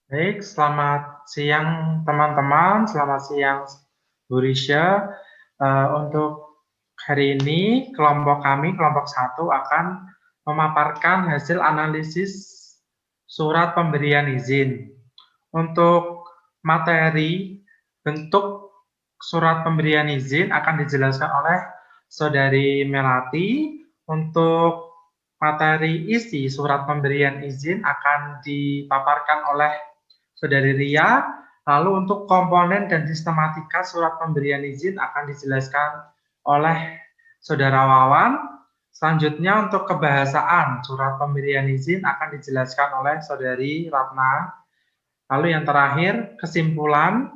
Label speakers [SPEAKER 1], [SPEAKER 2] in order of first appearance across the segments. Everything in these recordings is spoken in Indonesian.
[SPEAKER 1] Baik, selamat siang teman-teman, selamat siang Bu Risha. Untuk hari ini kelompok kami, kelompok 1 akan memaparkan hasil analisis surat pemberian izin. Untuk materi bentuk surat pemberian izin akan dijelaskan oleh Saudari Melati. Untuk materi isi surat pemberian izin akan dipaparkan oleh Saudari Ria. Lalu untuk komponen dan sistematika surat pemberian izin akan dijelaskan oleh Saudara Wawan. Selanjutnya untuk kebahasaan surat pemberian izin akan dijelaskan oleh Saudari Ratna. Lalu yang terakhir kesimpulan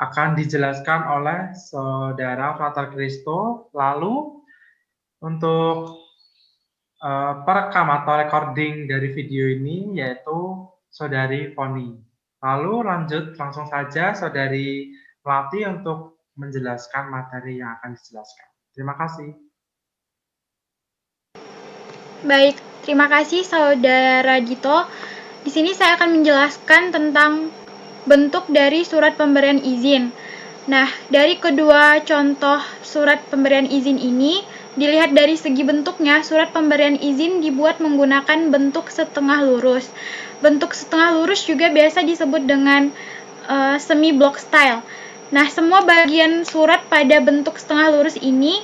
[SPEAKER 1] akan dijelaskan oleh Saudara Frater Christo. Lalu untuk perekam atau recording dari video ini yaitu Saudari Foni. Lalu lanjut langsung saja Saudari Melati untuk menjelaskan materi yang akan dijelaskan. Terima kasih.
[SPEAKER 2] Baik, terima kasih Saudara Dito. Di sini saya akan menjelaskan tentang bentuk dari surat pemberian izin. Nah, dari kedua contoh surat pemberian izin ini, dilihat dari segi bentuknya, surat pemberian izin dibuat menggunakan bentuk setengah lurus. Bentuk setengah lurus juga biasa disebut dengan semi block style. Nah, semua bagian surat pada bentuk setengah lurus ini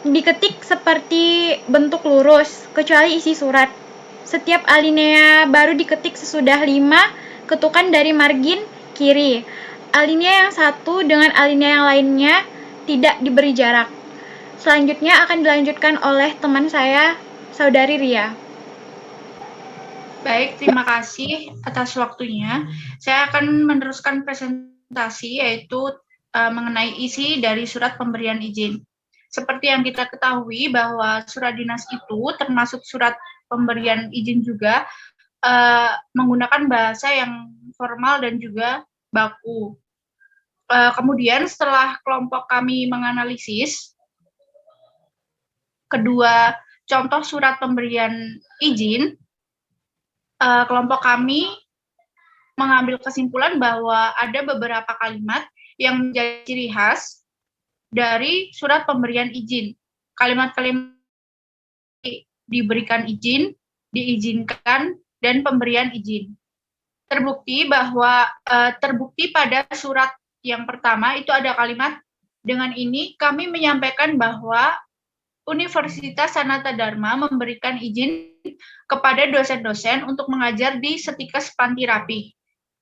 [SPEAKER 2] diketik seperti bentuk lurus, kecuali isi surat. Setiap alinea baru diketik sesudah 5 ketukan dari margin kiri. Alinea yang satu dengan alinea yang lainnya tidak diberi jarak. Selanjutnya akan dilanjutkan oleh teman saya, Saudari Ria.
[SPEAKER 3] Baik, terima kasih atas waktunya. Saya akan meneruskan presentasi yaitu mengenai isi dari surat pemberian izin. Seperti yang kita ketahui bahwa surat dinas itu termasuk surat pemberian izin juga menggunakan bahasa yang formal dan juga baku. Kemudian setelah kelompok kami menganalisis kedua contoh surat pemberian izin, kelompok kami mengambil kesimpulan bahwa ada beberapa kalimat yang menjadi ciri khas dari surat pemberian izin. Kalimat-kalimat diberikan izin, diizinkan, dan pemberian izin. Terbukti pada surat yang pertama itu ada kalimat, dengan ini kami menyampaikan bahwa Universitas Sanata Dharma memberikan izin kepada dosen-dosen untuk mengajar di Setikes Panti Rapih.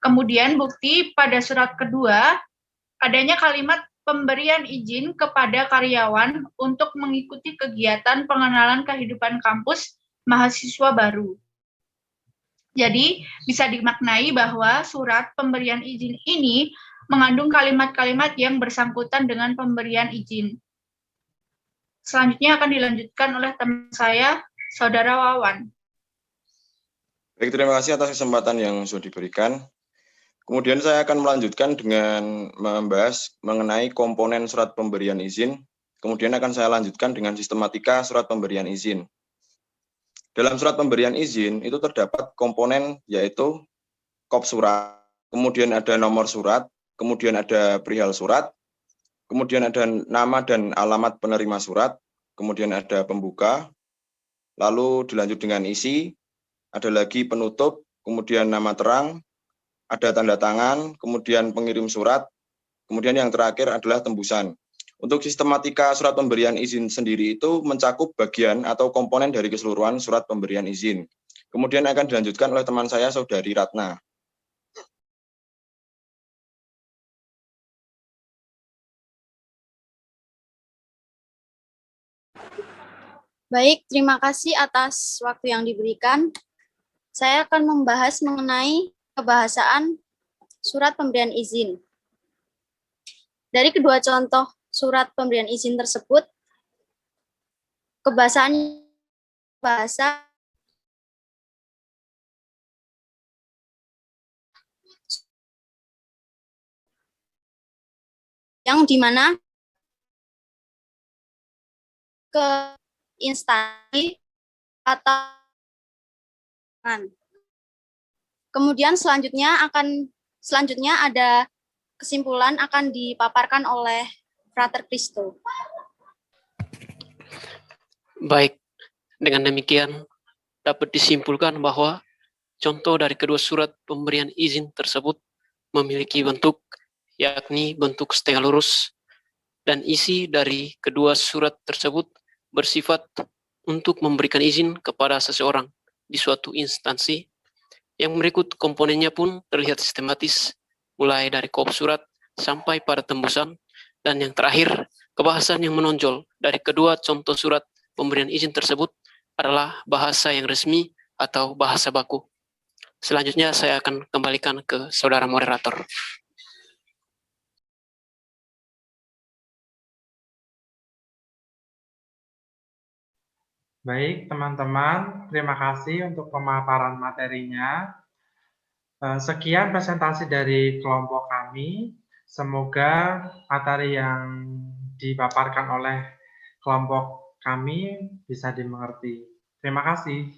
[SPEAKER 3] Kemudian bukti pada surat kedua, adanya kalimat pemberian izin kepada karyawan untuk mengikuti kegiatan pengenalan kehidupan kampus mahasiswa baru. Jadi, bisa dimaknai bahwa surat pemberian izin ini mengandung kalimat-kalimat yang bersangkutan dengan pemberian izin. Selanjutnya akan dilanjutkan oleh teman saya, Saudara Wawan.
[SPEAKER 4] Baik, terima kasih atas kesempatan yang sudah diberikan. Kemudian saya akan melanjutkan dengan membahas mengenai komponen surat pemberian izin. Kemudian akan saya lanjutkan dengan sistematika surat pemberian izin. Dalam surat pemberian izin itu terdapat komponen yaitu kop surat, kemudian ada nomor surat, kemudian ada perihal surat, kemudian ada nama dan alamat penerima surat, kemudian ada pembuka, lalu dilanjut dengan isi, ada lagi penutup, kemudian nama terang, ada tanda tangan, kemudian pengirim surat, kemudian yang terakhir adalah tembusan. Untuk sistematika surat pemberian izin sendiri itu mencakup bagian atau komponen dari keseluruhan surat pemberian izin. Kemudian akan dilanjutkan oleh teman saya, Saudari Ratna.
[SPEAKER 5] Baik, terima kasih atas waktu yang diberikan. Saya akan membahas mengenai kebahasaan surat pemberian izin. Dari kedua contoh surat pemberian izin tersebut, kebahasaan bahasa yang dimana ke instansi atau Kemudian selanjutnya ada kesimpulan akan dipaparkan oleh Frater Christo.
[SPEAKER 6] Baik, dengan demikian dapat disimpulkan bahwa contoh dari kedua surat pemberian izin tersebut memiliki bentuk, yakni bentuk setengah lurus, dan isi dari kedua surat tersebut bersifat untuk memberikan izin kepada seseorang di suatu instansi. Yang berikut komponennya pun terlihat sistematis, mulai dari kop surat sampai pada tembusan, dan yang terakhir, kebahasan yang menonjol dari kedua contoh surat pemberian izin tersebut adalah bahasa yang resmi atau bahasa baku. Selanjutnya saya akan kembalikan ke saudara moderator.
[SPEAKER 1] Baik, teman-teman, terima kasih untuk pemaparan materinya. Sekian presentasi dari kelompok kami. Semoga materi yang dipaparkan oleh kelompok kami bisa dimengerti. Terima kasih.